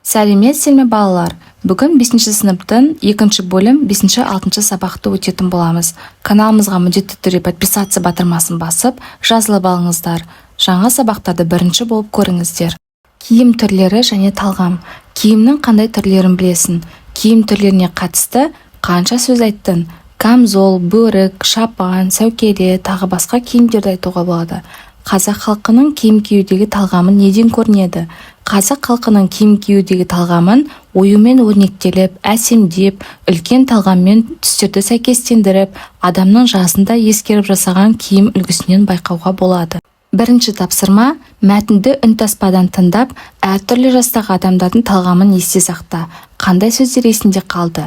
Сәлеметсіздер ме балалар? Бүгін 5 сыныптың 2 бөлім 5-6 сабақты өтетін боламыз. Каналымызға міндетті түрде подписация батырмасын басып, жазылып алыңыздар. Жаңа сабақтарды бірінші болып көріңіздер. Киім түрлері және талғам. Киімнің қандай түрлерін білесің? Киім түрлеріне қатысты қанша сөз айттың? Камзол, бөрік, шапан, сәукеле, тағы басқа киімдерді айтуға болады. Қазақ халқының киім киюдегі талғамы неден көрінеді? Қазақ халқының киім киюдегі талғамын оюмен өрнектеліп, әсемдеп, үлкен талғаммен түстерді сәйкестендіріп, адамның жасында ескеріп жасаған киім үлгісінен байқауға болады. Бірінші тапсырма: мәтінді үнтаспадан тыңдап, әртүрлі жастағы адамдардың талғамын есте сақта. Қандай сөздер есінде қалды?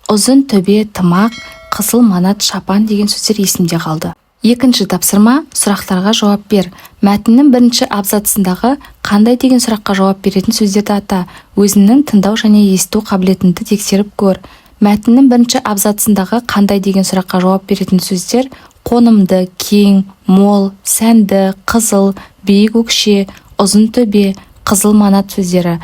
Ұзын төбе, тымақ, қызыл манат, шапан деген сөздер есімде қалды. Екінші тапсырма: сұрақтарға жауап бер. Мәтіннің бірінші абзацындағы қандай деген сұраққа жауап беретін сөздерді ата. Өзіңнің тыңдау және есту қабілетіңді тексеріп көр. Мәтіннің бірінші абзацындағы қандай деген сұраққа жауап беретін сөздер: қонымды, кең, мол, сәнді, қызыл, биік өкше, ұзын төбе, қызыл манат сөздері.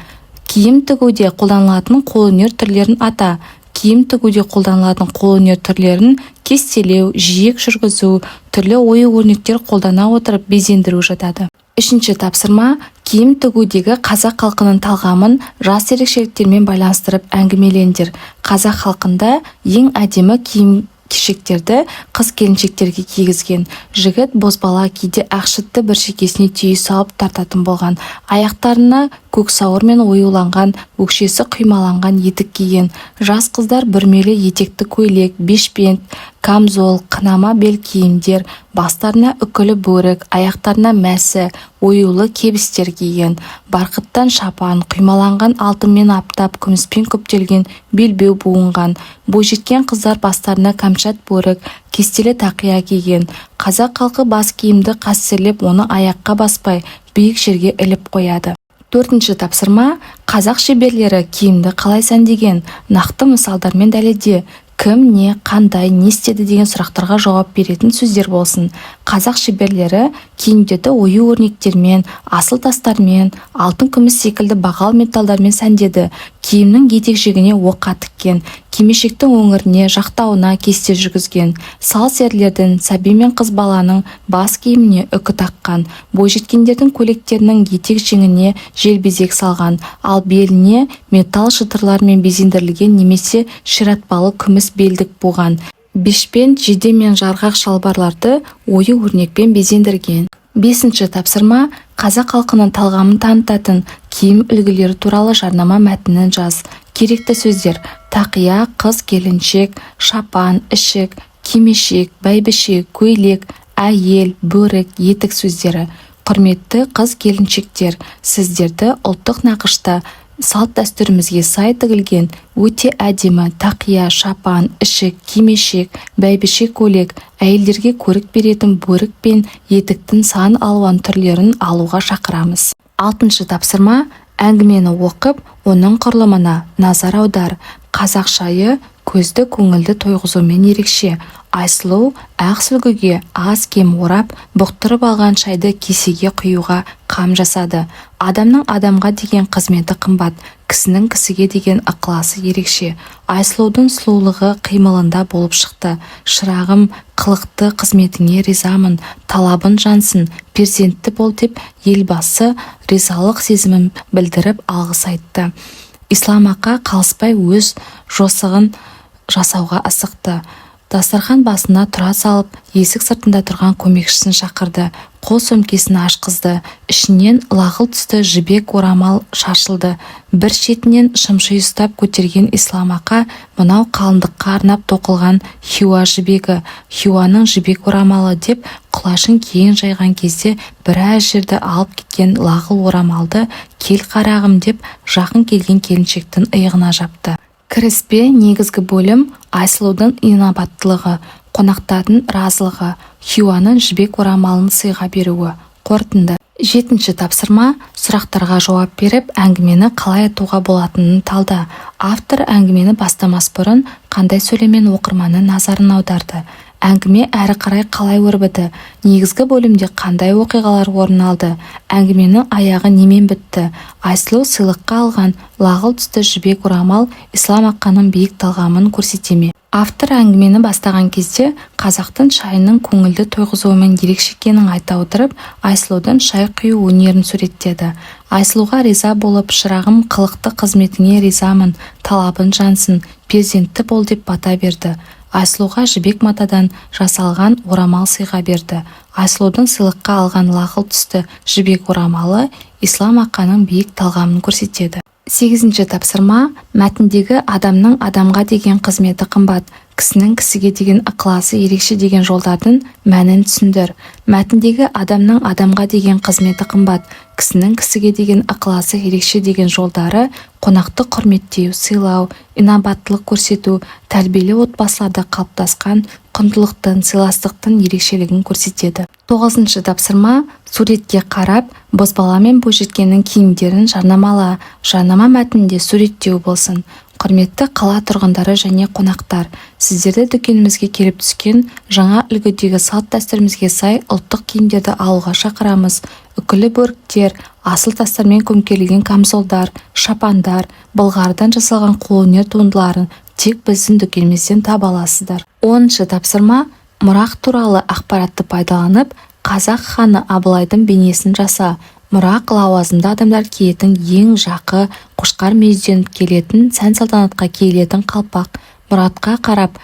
Киім тігуде қолданылатын қолөнер түрлерін ата. Киім тігуде қолданылатын қолөнер түрлерін кестелеу, жиек жүргізу, түрлі ою-өрнектер қолдана отырып безендіру жатады. Үшінші тапсырма: киім тігудегі қазақ халқының талғамын жас ерекшеліктермен байланыстырып әңгімелеңдер. Қазақ халқында ең әдемі киім кешектерді қыз-келіншектерге кигізген. Жігіт бозбала кейде ақшытты бір шекесіне түйе салып тартатын болған. Аяқтарына көк сауырмен оюланған, өкшесі құймаланған етік киген. Жас қыздар бүрмелі етекті көйлек, бешпент, камзол, қынама бел киімдер, бастарына үкілі бөрік, аяқтарына мәсі, оюлы кебістер киген. Барқыттан шапан, құймаланған алтынмен аптап, күміспен көптелген белбеу буынған. Бойжеткен қыздар бастарына кәмшат бөрік, кестелі тақия киген. Қазақ халқы бас киімді қастерлеп, оны аяққа баспай, биік жерге іліп қояды. Төртінші тапсырма: қазақ шеберлері киімді қалай сәндеген? Нақты мысалдармен дәлелде. Кім, не, қандай, не істеді деген сұрақтарға жауап беретін сөздер болсын. Қазақ шеберлері киімдерді ою-өрнектермен, асыл тастармен, алтын, күміс секілді бағалы металдармен сәндеді. Киімнің етек-жегіне оқа тіккен, кимешектің өңіріне, жақтауына кесте жүргізген. Сал серілердің, сәби мен қыз баланың бас киіміне үкі таққан. Бойжеткендердің көйлектерінің етек-жеңіне желбезек салған, ал беліне металл шытырлармен безендірілген немесе ширатпалы күміс белдік буған. Бешпент, жейде мен жарғақ шалбарларды ою-өрнекпен безендірген. Бесінші тапсырма: қазақ халқының талғамын танытатын киім үлгілері туралы жарнама мәтінін жаз. Керекті сөздер: тақия, қыз-келіншек, шапан, ішік, кимешек, бәйбіше, көйлек, әйел, бөрік, етік сөздері. Құрметті қыз-келіншектер, сіздерді ұлттық нақышта салт-дәстүрімізге сай тігілген өте әдемі тақия, шапан, ішік, кимешек, бәйбіше көйлек, әйелдерге көрік беретін бөрік пен етіктің сан алуан түрлерін алуға шақырамыз. Алтыншы тапсырма: әңгімені оқып, оның құрылымына назар аудар. Қазақшайы көзді көңілді тойғызумен ерекше. Айсұлу ақ сүлгіге аз-кем орап, бұқтырып алған шайды кесеге құюға қам жасады. Адамның адамға деген қызметі қымбат, кісінің кісіге деген ықыласы ерекше. Айсұлудың сұлулығы қимылында болып шықты. Шырағым, қылықты қызметіңе ризамын, талабын жансын, перзентті бол деп елбасы ризалық сезімін білдіріп алғыс айтты. Ислам ақа қалыспай өз жосығын жасауға асықты. Дастархан басына тұра салып, есік сыртында тұрған көмекшісін шақырды. Қол сөмкесін ашқызды. Ішінен лағыл түсті жібек орамал шашылды. Бір шетінен шымши ұстап көтерген Ислам ақа мынау қалыңдыққа арнап тоқылған хиуа жібегі, хиуаның жібек орамалы деп құлашын кейін жайған кезде біраз жерді алып кеткен лағыл орамалды кел қарағым деп жақын келген келіншектің иығына жапты. Кіріспе негізгі бөлім: Айсұлудың инабаттылығы, қонақтардың разылығы, хиуаның жібек орамалын сыйға беруі. Қорытынды. Жетінші тапсырма: сұрақтарға жауап беріп, әңгімені қалай айтуға болатынын талда. Автор әңгімені бастамас бұрын қандай сөйлеммен оқырманның назарын аударды? Әңгіме әрі қарай қалай өрбіді? Негізгі бөлімде қандай оқиғалар орын алды? Әңгіменің аяғы немен бітті? Айсұлу сыйлыққа алған лағыл түсті жібек орамал Ислам Ақаның биік талғамын көрсете ме? Автор әңгімені бастаған кезде қазақтың шайының көңілді тойғызуымен ерекше екенін айта отырып, Айсұлудың шай құю өнерін суреттеді. Айсұлуға риза болып, шырағым қылықты қызметіңе ризамын, талабын жансын, перзентті бол деп бата берді. Айсұлуға жібек матадан жасалған орамал сыйға берді. Айсұлудың сыйлыққа алған лағыл түсті жібек орамалы Ислам Ақаның биік талғамын көрсетеді. 8-ші тапсырма. Мәтіндегі адамның адамға деген қызметі қымбат, кісінің кісіге деген ықыласы ерекше деген жолдардың мәнін түсіндір. Мәтіндегі адамның адамға деген қызметі қымбат, кісінің кісіге деген ықыласы ерекше деген жолдары қонақты құрметтеу, сыйлау, инабаттылық көрсету, тәрбиелі отбасыларда қалыптасқан құндылықтың, сыйластықтың ерекшелігін көрсетеді. 9-ші тапсырма. Суретке қарап, бозбала мен бойжеткеннің киімдерін жарнамала. Жарнама мәтінінде суреттеу болсын. Құрметті қала тұрғындары және қонақтар, сіздерді дүкенімізге келіп түскен жаңа үлгідегі салт-дәстүрімізге сай ұлттық киімдерді алуға шақырамыз. Үкілі бөріктер, асыл тастармен көмкерілген камзолдар, шапандар, былғарыдан жасалған қолөнер туындыларын тек біздің дүкенімізден таба аласыздар. 10-шы тапсырма. Мұрақ туралы ақпаратты пайдаланып, қазақ ханы Абылайдың бейнесін жаса. Мұрақ лауазымды адамдар киетін ең жақы, қошқар мүйізденіп келетін, сән-салтанатқа киілетін қалпақ. Мұратқа қарап,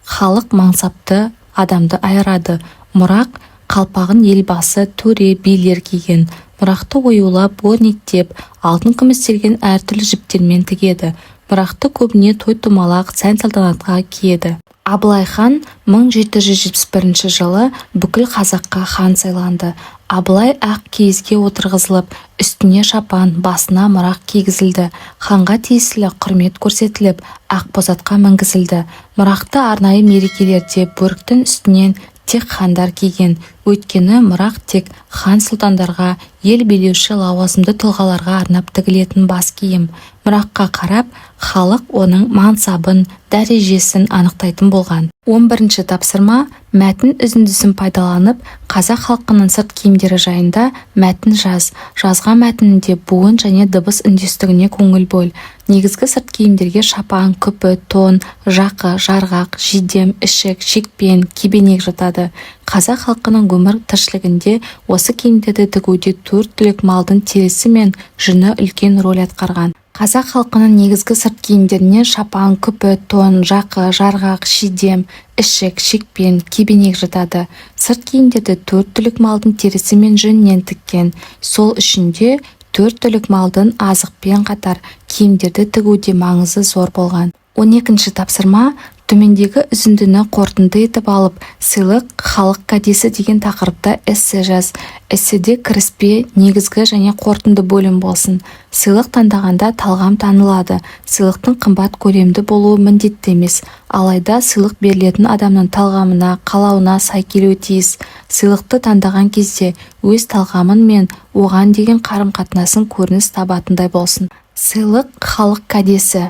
халық мансапты адамды айырады. Мұрақ қалпағын елбасы, төре, билер киген. Мұрақты оюлап, өрнектеп, алтын күмістелген әртүрлі жіптермен тігеді. Мұрақты көбіне той-томалақ, сән-салтанатқа киеді. Абылай хан 1771 жылы бүкіл қазаққа хан сайланды. Абылай ақ киізге отырғызылып, үстіне шапан, басына мұрақ кигізілді. Ханға тиесілі құрмет көрсетіліп, ақ бозатқа мінгізілді. Мұрақты арнайы мерекелерде бөріктің үстінен тек хандар киген. Өйткені мұрақ тек хан сұлтандарға, ел билеуші лауазымды тұлғаларға арнап тігілетін бас киім. Мұраққа қарап, халық оның мансабын, дәрежесін анықтайтын болған. 11-ші тапсырма. Мәтін үзіндісін пайдаланып, қазақ халқының сырт киімдері жайында мәтін жаз. Жазған мәтінінде буын және дыбыс үндестігіне көңіл бөл. Негізгі сырт киімдерге шапан, күпі, тон, жақы, жарғақ, жидем, ішік, шекпен, кебенек жатады. Қазақ халқының өмір тіршілігінде осы киімдерді тігуде 4 түлік малдың терісі мен жүні үлкен рөл атқарған. Қазақ халқының негізгі сырт киімдеріне шапан, күпі, тон, жақы, жарғақ, шидем, ішік, шекпен, кебенек жатады. Сырт киімдерді 4 түлік малдың терісі мен жүнінен тіккен. Сол үшінде 4 түлік малдың азықпен қатар киімдерді тігуде маңызы зор болған. 12-ші тапсырма. Төмендегі үзіндіні қорытынды етіп алып, сыйлық халық кәдесі деген тақырыпта эссе жаз. Эсседе кіріспе, негізгі және қорытынды бөлім болсын. Сыйлық таңдағанда талғам танылады. Сыйлықтың қымбат көлемді болуы міндетті емес. Алайда сыйлық берілетін адамның талғамына, қалауына сай келуі тиіс. Сыйлықты таңдаған кезде өз талғамын мен оған деген қарым-қатынасын көрініс табатындай болсын. Сыйлық халық кәдесі.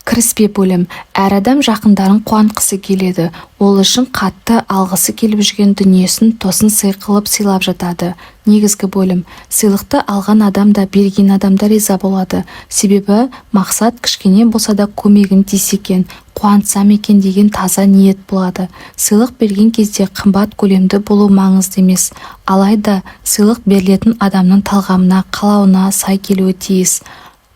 Кіріспе бөлім. Әр адам жақындарын қуантқысы келеді. Ол үшін қатты алғысы келіп жүрген дүниесін тосын сый қылып сыйлап жатады. Негізгі бөлім. Сыйлықты алған адам да берген адам да риза болады. Себебі мақсат кішкене болса да көмегім тисе екен, қуантсам екен деген таза ниет болады. Сыйлық берген кезде қымбат көлемді болу маңызды емес. Алайда сыйлық берілетін адамның талғамына, қалауына сай келуі тиіс.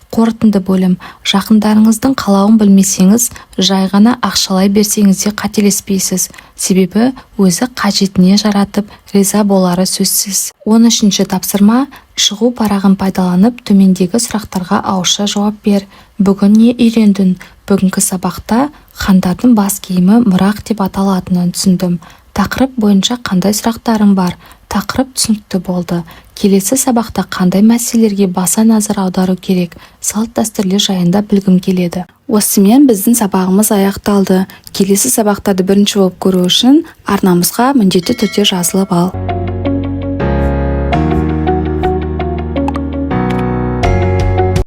Қорытынды бөлім. Жақындарыңыздың қалауын білмесеңіз, жай ғана ақшалай берсеңіз де қателеспейсіз. Себебі өзі қажетіне жаратып, риза болары сөзсіз. 13-ші тапсырма. Шығу парағын пайдаланып, төмендегі сұрақтарға ауызша жауап бер. Бүгін не үйрендің? Бүгінгі сабақта хандардың бас киімі мұрақ деп аталатынын түсіндім. Тақырып бойынша қандай сұрақтарың бар? Тақырып түсінікті болды. Келесі сабақта қандай мәселелерге баса назар аудару керек? Салт-дәстүрлер жайында білгім келеді. Осымен біздің сабағымыз аяқталды. Келесі сабақтарды бірінші болып көру үшін арнамызға міндетті түрде жазылып ал.